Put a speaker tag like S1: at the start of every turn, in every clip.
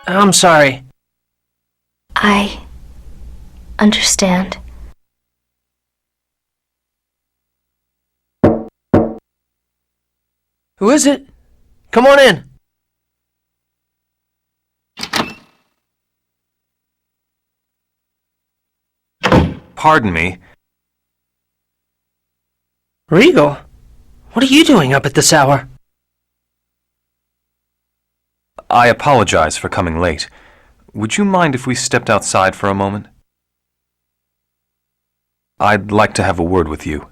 S1: I'm sorry.
S2: I understand.
S1: Who is it? Come on in.
S3: Pardon me.
S1: Regal, what are you doing up at this hour?
S3: I apologize for coming late. Would you mind if we stepped outside for a moment? I'd like to have a word with you.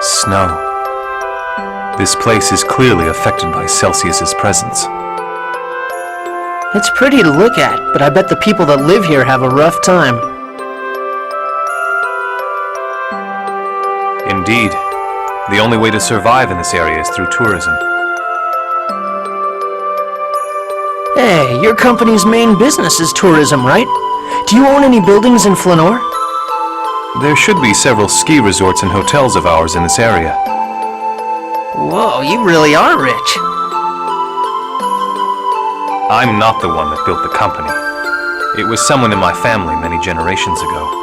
S3: Snow. This place is clearly affected by Celsius's presence.
S1: It's pretty to look at, but I bet the people that live here have a rough time.
S3: Indeed. The only way to survive in this area is through tourism.
S1: Hey, your company's main business is tourism, right? Do you own any buildings in Flanoir?
S3: There should be several ski resorts and hotels of ours in this area.
S1: Whoa, you really are rich.
S3: I'm not the one that built the company. It was someone in my family many generations ago.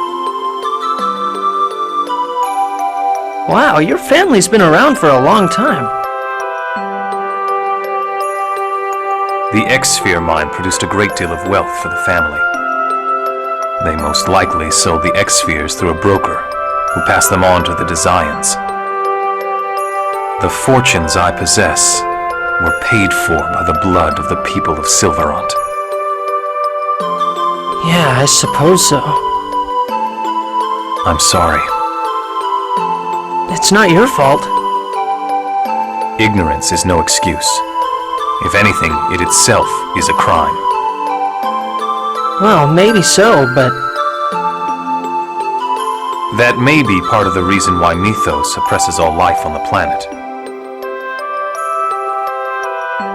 S1: Wow, your family's been around for a long time.
S3: The X-Sphere mine produced a great deal of wealth for the family. They most likely sold the X-Spheres through a broker, who passed them on to the Desians. The fortunes I possess were paid for by the blood of the people of Silverant.
S1: Yeah, I suppose so.
S3: I'm sorry.
S1: It's not your fault.
S3: Ignorance is no excuse. If anything, it itself is a crime.
S1: Well, maybe so, but...
S3: That may be part of the reason why Mythos suppresses all life on the planet.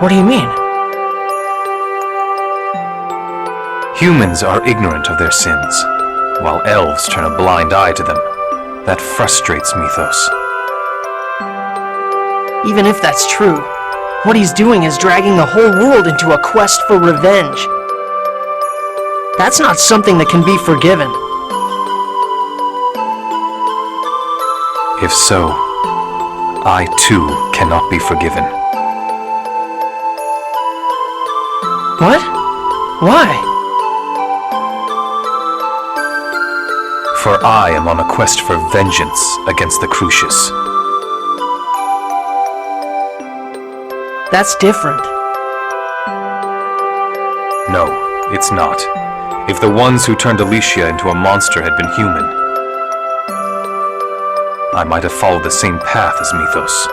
S1: What do you mean?
S3: Humans are ignorant of their sins, while elves turn a blind eye to them. That frustrates Mythos.
S1: Even if that's true, what he's doing is dragging the whole world into a quest for revenge. That's not something that can be forgiven.
S3: If so, I too cannot be forgiven.
S1: What? Why?
S3: For I am on a quest for vengeance against the Crucius.
S1: That's different.
S3: No, it's not. If the ones who turned Alicia into a monster had been human, I might have followed the same path as Mythos.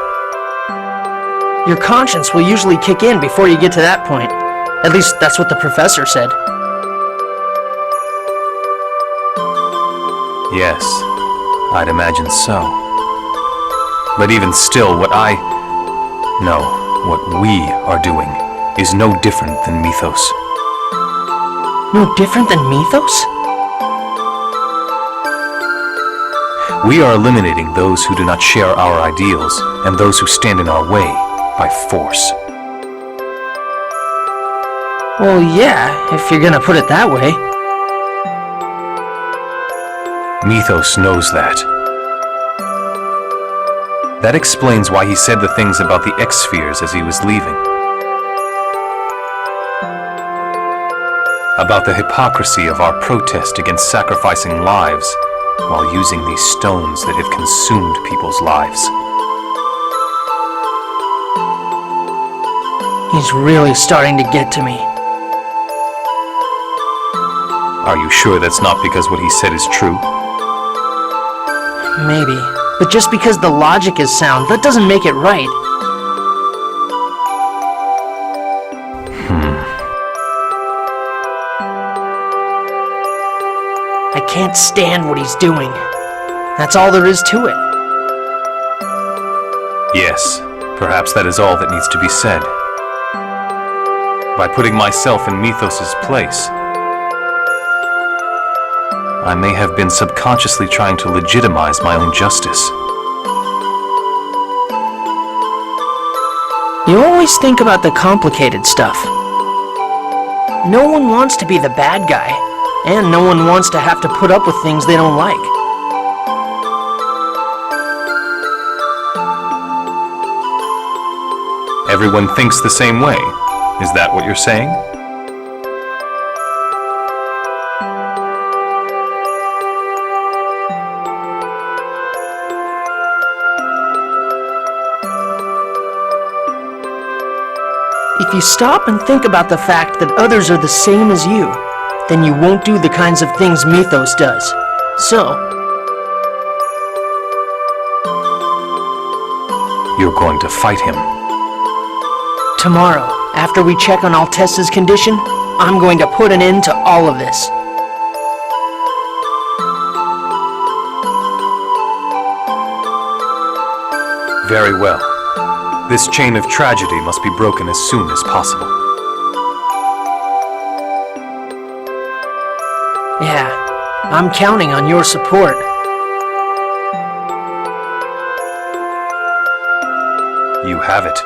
S1: Your conscience will usually kick in before you get to that point. At least that's what the professor said.
S3: Yes, I'd imagine so. But even still, what we are doing is no different than Mythos.
S1: No different than Mythos?
S3: We are eliminating those who do not share our ideals and those who stand in our way by force.
S1: Well, yeah, if you're gonna put it that way.
S3: Mythos knows that. That explains why he said the things about the X-Spheres as he was leaving. About the hypocrisy of our protest against sacrificing lives while using these stones that have consumed people's lives.
S1: He's really starting to get to me.
S3: Are you sure that's not because what he said is true?
S1: Maybe. But just because the logic is sound, that doesn't make it right. I can't stand what he's doing. That's all there is to it.
S3: Yes, perhaps that is all that needs to be said. By putting myself in Mythos' place, I may have been subconsciously trying to legitimize my own justice.
S1: You always think about the complicated stuff. No one wants to be the bad guy, and no one wants to have to put up with things they don't like.
S3: Everyone thinks the same way. Is that what you're saying?
S1: If you stop and think about the fact that others are the same as you, then you won't do the kinds of things Mythos does. So,
S3: You're going to fight him.
S1: tomorrow, after we check on Altessa's condition, I'm going to put an end to all of this.
S3: Very well. This chain of tragedy must be broken as soon as possible.
S1: Yeah, I'm counting on your support.
S3: You have it.